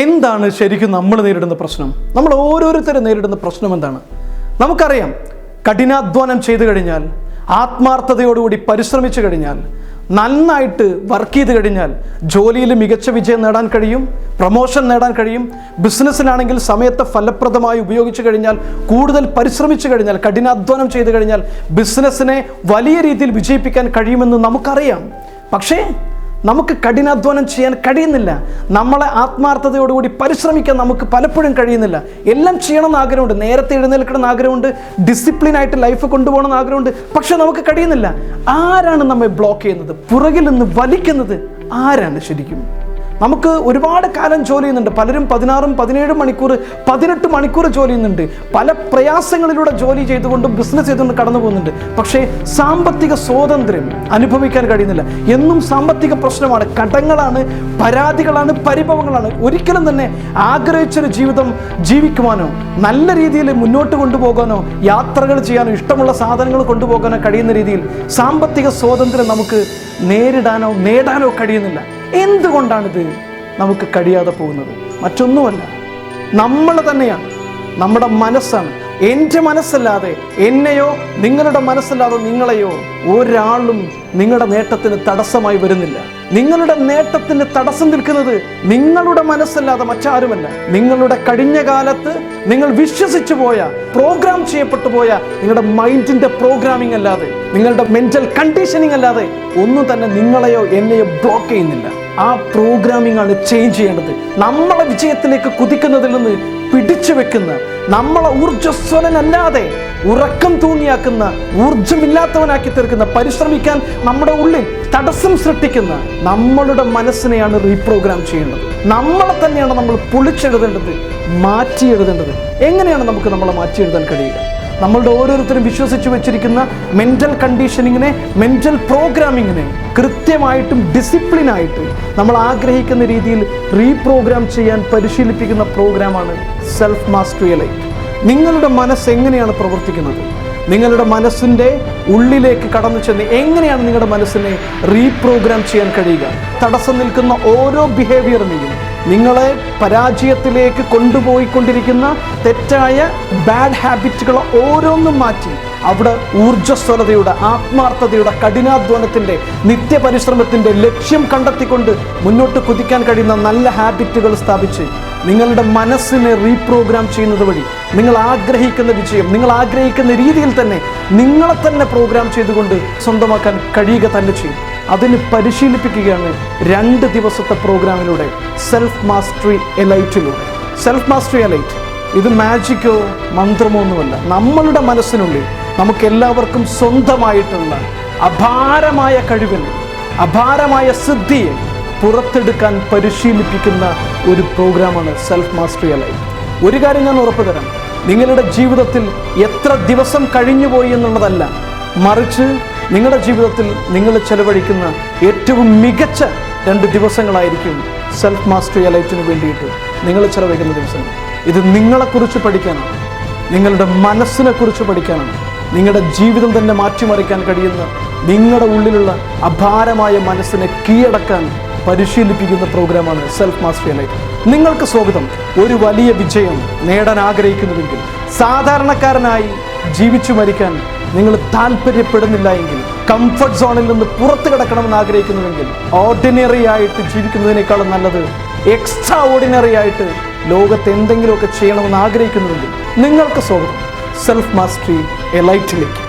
എന്താണ് ശരിക്കും നമ്മൾ നേരിടുന്ന പ്രശ്നം? നമ്മൾ ഓരോരുത്തരും നേരിടുന്ന പ്രശ്നം എന്താണ്? നമുക്കറിയാം, കഠിനാധ്വാനം ചെയ്തു കഴിഞ്ഞാൽ, ആത്മാർത്ഥതയോടുകൂടി പരിശ്രമിച്ചു കഴിഞ്ഞാൽ, നന്നായിട്ട് വർക്ക് ചെയ്ത് കഴിഞ്ഞാൽ ജോലിയിൽ മികച്ച വിജയം നേടാൻ കഴിയും, പ്രൊമോഷൻ നേടാൻ കഴിയും. ബിസിനസ്സിലാണെങ്കിൽ സമയത്തെ ഫലപ്രദമായി ഉപയോഗിച്ചു കഴിഞ്ഞാൽ, കൂടുതൽ പരിശ്രമിച്ചു കഴിഞ്ഞാൽ, കഠിനാധ്വാനം ചെയ്തു കഴിഞ്ഞാൽ ബിസിനസ്സിനെ വലിയ രീതിയിൽ വിജയിപ്പിക്കാൻ കഴിയുമെന്ന് നമുക്കറിയാം. പക്ഷേ നമുക്ക് കഠിനാധ്വാനം ചെയ്യാൻ കഴിയുന്നില്ല. നമ്മളെ ആത്മാർത്ഥതയോടുകൂടി പരിശ്രമിക്കാൻ നമുക്ക് പലപ്പോഴും കഴിയുന്നില്ല. എല്ലാം ചെയ്യണമെന്ന് ആഗ്രഹമുണ്ട്, നേരത്തെ എഴുന്നേൽക്കണമെന്ന് ആഗ്രഹമുണ്ട്, ഡിസിപ്ലിനായിട്ട് ലൈഫ് കൊണ്ടുപോകണമെന്ന് ആഗ്രഹമുണ്ട്. പക്ഷെ നമുക്ക് കഴിയുന്നില്ല. ആരാണ് നമ്മെ ബ്ലോക്ക് ചെയ്യുന്നത്? പുറകിൽ നിന്ന് വലിക്കുന്നത് ആരാണ് ശരിക്കും? നമുക്ക് ഒരുപാട് കാലം ജോലി ചെയ്യുന്നുണ്ട്. പലരും 16, 17 മണിക്കൂർ, 18 മണിക്കൂർ ജോലി ചെയ്യുന്നുണ്ട്. പല പ്രയാസങ്ങളിലൂടെ ജോലി ചെയ്തുകൊണ്ടും ബിസിനസ് ചെയ്തുകൊണ്ട് കടന്നു പോകുന്നുണ്ട്. പക്ഷേ സാമ്പത്തിക സ്വാതന്ത്ര്യം അനുഭവിക്കാൻ കഴിയുന്നില്ല. എന്നും സാമ്പത്തിക പ്രശ്നമാണ്, കടങ്ങളാണ്, പരാതികളാണ്, പരിഭവങ്ങളാണ്. ഒരിക്കലും തന്നെ ആഗ്രഹിച്ചൊരു ജീവിതം ജീവിക്കുവാനോ, നല്ല രീതിയിൽ മുന്നോട്ട് കൊണ്ടുപോകാനോ, യാത്രകൾ ചെയ്യാനോ, ഇഷ്ടമുള്ള സാധനങ്ങൾ കൊണ്ടുപോകാനോ കഴിയുന്ന രീതിയിൽ സാമ്പത്തിക സ്വാതന്ത്ര്യം നമുക്ക് നേടാനോ കഴിയുന്നില്ല. എന്തുകൊണ്ടാണിത് നമുക്ക് കഴിയാതെ പോകുന്നത്? മറ്റൊന്നുമല്ല, നമ്മൾ തന്നെയാണ്. നമ്മുടെ മനസ്സാണ്. എൻ്റെ മനസ്സല്ലാതെ എന്നെയോ, നിങ്ങളുടെ മനസ്സല്ലാതെ നിങ്ങളെയോ ഒരാളും നിങ്ങളുടെ നേട്ടത്തിന് തടസ്സമായി വരുന്നില്ല. നിങ്ങളുടെ നേട്ടത്തിന് തടസ്സം നിൽക്കുന്നത് നിങ്ങളുടെ മനസ്സല്ലാതെ മറ്റാരുമല്ല. നിങ്ങളുടെ കഴിഞ്ഞ കാലത്ത് നിങ്ങൾ വിശ്വസിച്ചു പോയ, പ്രോഗ്രാം ചെയ്യപ്പെട്ടു പോയ നിങ്ങളുടെ മൈൻഡിന്റെ പ്രോഗ്രാമിംഗ് അല്ലാതെ, നിങ്ങളുടെ മെന്റൽ കണ്ടീഷനിങ് അല്ലാതെ ഒന്നും തന്നെ നിങ്ങളെയോ എന്നെയോ ബ്ലോക്ക് ചെയ്യുന്നില്ല. ആ പ്രോഗ്രാമിംഗ് ആണ് ചേഞ്ച് ചെയ്യേണ്ടത്. നമ്മളെ വിജയത്തിലേക്ക് കുതിക്കുന്നതിൽ നിന്ന് പിടിച്ചു വെക്കുന്ന, നമ്മളെ ഊർജ്ജസ്വലനല്ലാതെ ഉറക്കം തൂങ്ങിയാക്കുന്ന, ഊർജ്ജമില്ലാത്തവനാക്കി തീർക്കുന്ന, പരിശ്രമിക്കാൻ നമ്മുടെ ഉള്ളിൽ തടസ്സം സൃഷ്ടിക്കുന്ന നമ്മളുടെ മനസ്സിനെയാണ് റീപ്രോഗ്രാം ചെയ്യേണ്ടത്. നമ്മളെ തന്നെയാണ് നമ്മൾ പൊളിച്ചെഴുതേണ്ടത്, മാറ്റിയെഴുതേണ്ടത്. എങ്ങനെയാണ് നമുക്ക് നമ്മളെ മാറ്റിയെഴുതാൻ കഴിയുക? നമ്മളുടെ ഓരോരുത്തരും വിശ്വസിച്ച് വെച്ചിരിക്കുന്ന മെൻ്റൽ കണ്ടീഷനിങ്ങിനെ, മെൻ്റൽ പ്രോഗ്രാമിങ്ങിനെ കൃത്യമായിട്ടും ഡിസിപ്ലിനായിട്ട് നമ്മൾ ആഗ്രഹിക്കുന്ന രീതിയിൽ റീപ്രോഗ്രാം ചെയ്യാൻ പരിശീലിപ്പിക്കുന്ന പ്രോഗ്രാമാണ് സെൽഫ് മാസ്റ്ററി എലൈറ്റ്. നിങ്ങളുടെ മനസ്സ് എങ്ങനെയാണ് പ്രവർത്തിക്കുന്നത്? നിങ്ങളുടെ മനസ്സിൻ്റെ ഉള്ളിലേക്ക് കടന്നു ചെന്ന് എങ്ങനെയാണ് നിങ്ങളുടെ മനസ്സിനെ റീപ്രോഗ്രാം ചെയ്യാൻ കഴിയുക? തടസ്സം നിൽക്കുന്ന ഓരോ ബിഹേവിയറിനെയും, നിങ്ങളെ പരാജയത്തിലേക്ക് കൊണ്ടുപോയിക്കൊണ്ടിരിക്കുന്ന തെറ്റായ ബാഡ് ഹാബിറ്റുകൾ ഓരോന്നും മാറ്റി അവിടെ ഊർജ്ജസ്വലതയുടെ, ആത്മാർത്ഥതയുടെ, കഠിനാധ്വാനത്തിൻ്റെ, നിത്യപരിശ്രമത്തിൻ്റെ ലക്ഷ്യം കണ്ടെത്തിക്കൊണ്ട് മുന്നോട്ട് കുതിക്കാൻ കഴിയുന്ന നല്ല ഹാബിറ്റുകൾ സ്ഥാപിച്ച് നിങ്ങളുടെ മനസ്സിനെ റീപ്രോഗ്രാം ചെയ്യുന്നത് വഴി നിങ്ങൾ ആഗ്രഹിക്കുന്ന വിജയം, നിങ്ങൾ ആഗ്രഹിക്കുന്ന രീതിയിൽ തന്നെ നിങ്ങളെ തന്നെ പ്രോഗ്രാം ചെയ്തുകൊണ്ട് സ്വന്തമാക്കാൻ കഴിയുക തന്നെ ചെയ്യും. അതിന് പരിശീലിപ്പിക്കുകയാണ് 2 ദിവസത്തെ പ്രോഗ്രാമിലൂടെ, സെൽഫ് മാസ്റ്ററി എലൈറ്റിലൂടെ. സെൽഫ് മാസ്റ്ററി എലൈറ്റ് ഇത് മാജിക്കോ മന്ത്രമോ ഒന്നുമല്ല. നമ്മളുടെ മനസ്സിനുള്ളിൽ നമുക്കെല്ലാവർക്കും സ്വന്തമായിട്ടുള്ള അപാരമായ കഴിവിനെ, അപാരമായ സിദ്ധിയെ പുറത്തെടുക്കാൻ പരിശീലിപ്പിക്കുന്ന ഒരു പ്രോഗ്രാമാണ് സെൽഫ് മാസ്റ്ററി എലൈറ്റ്. ഒരു കാര്യം ഞാൻ ഉറപ്പു തരാം, നിങ്ങളുടെ ജീവിതത്തിൽ എത്ര ദിവസം കഴിഞ്ഞുപോയി എന്നുള്ളതല്ല, മറിച്ച് നിങ്ങളുടെ ജീവിതത്തിൽ നിങ്ങൾ ചെലവഴിക്കുന്ന ഏറ്റവും മികച്ച 2 ദിവസങ്ങളായിരിക്കും സെൽഫ് മാസ്റ്ററി എലൈറ്റിന് വേണ്ടിയിട്ട് നിങ്ങൾ ചെലവഴിക്കുന്ന ദിവസങ്ങൾ. ഇത് നിങ്ങളെക്കുറിച്ച് പഠിക്കാനാണ്, നിങ്ങളുടെ മനസ്സിനെ കുറിച്ച് പഠിക്കാനാണ്, നിങ്ങളുടെ ജീവിതം തന്നെ മാറ്റിമറിക്കാൻ കഴിയുന്ന, നിങ്ങളുടെ ഉള്ളിലുള്ള അപാരമായ മനസ്സിനെ കീഴടക്കാൻ പരിശീലിപ്പിക്കുന്ന പ്രോഗ്രാമാണ് സെൽഫ് മാസ്റ്ററി എലൈറ്റ്. നിങ്ങൾക്ക് സ്വാഗതം. ഒരു വലിയ വിജയം നേടാൻ ആഗ്രഹിക്കുന്നുവെങ്കിൽ, സാധാരണക്കാരനായി ജീവിച്ചു മരിക്കാൻ നിങ്ങൾ താല്പര്യപ്പെടുന്നില്ല എങ്കിൽ, കംഫർട്ട് സോണിൽ നിന്ന് പുറത്തു കിടക്കണമെന്ന് ആഗ്രഹിക്കുന്നുവെങ്കിൽ, ഓർഡിനറി ആയിട്ട് ജീവിക്കുന്നതിനേക്കാളും നല്ലത് എക്സ്ട്രാ ഓർഡിനറി ആയിട്ട് ലോകത്ത് എന്തെങ്കിലുമൊക്കെ ചെയ്യണമെന്ന് ആഗ്രഹിക്കുന്നുവെങ്കിൽ നിങ്ങൾക്ക് സ്വാഗതം സെൽഫ് മാസ്റ്ററി എലൈറ്റിലേക്ക്.